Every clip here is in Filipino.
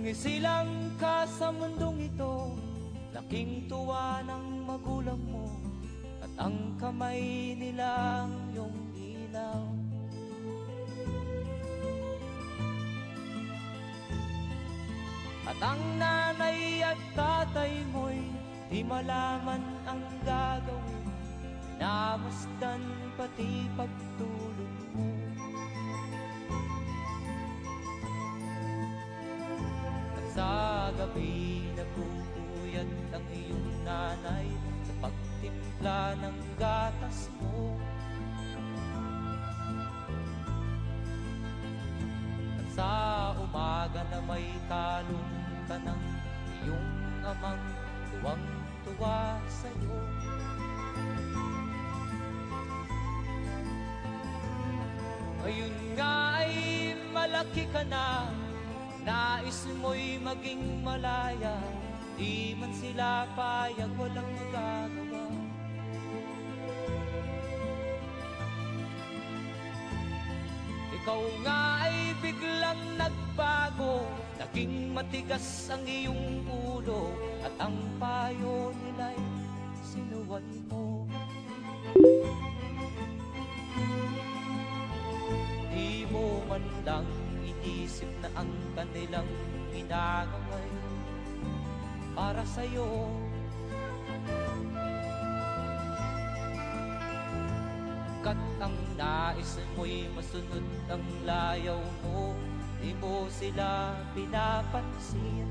Isilang ka sa mundong ito, laking tuwa ng magulang mo, at ang kamay nilang iyong ilaw. At ang nanay at tatay mo'y di malaman ang gagawin, namasdan pati pagtulog mo. At sa gabi nagpupuyat ang iyong nanay sa pagtimpla ng gatas mo. At sa umaga na may talong ka ng iyong amang tuwang-tuwa sa'yo. Ngayon nga ay malaki ka na, nais mo'y maging malaya, di man sila payag, walang magagawa. Ikaw nga ay biglang nagbago, naging matigas ang iyong ulo, at ang payo nila'y sinuway mo. Di mo man lang inisip na ang kanilang ginagaway para sa'yo. Kat ang nais mo'y masunod ang layaw mo, di mo sila pinapansin.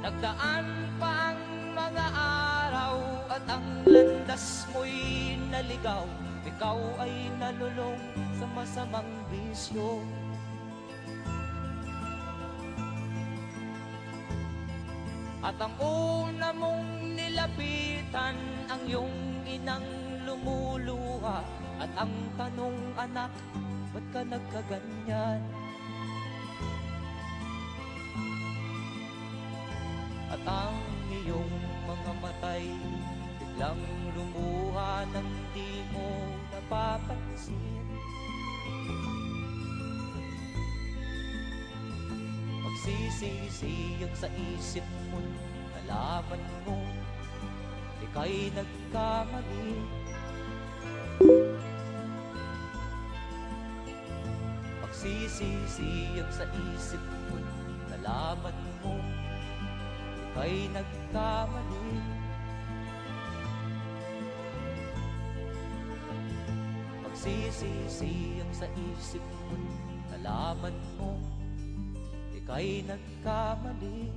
Nagdaan pa ang mga araw at ang landas mo'y naligaw, ikaw ay nalulong sa masamang bisyo. At ang una mong nilapitan ang iyong inang lumuluha, at ang tanong, anak, ba't ka nagkaganyan? At ang iyong mga matay biglang lumuha nang di mo napapansin. Magsisisiyag sa isip mo, nalaman mo ika'y nagkamali. Magsisisiyag sa isip mo, nalaman mo ika'y nagkamali. Magsisisiyag sa isip mo, nalaman mo ika'y nagkamali.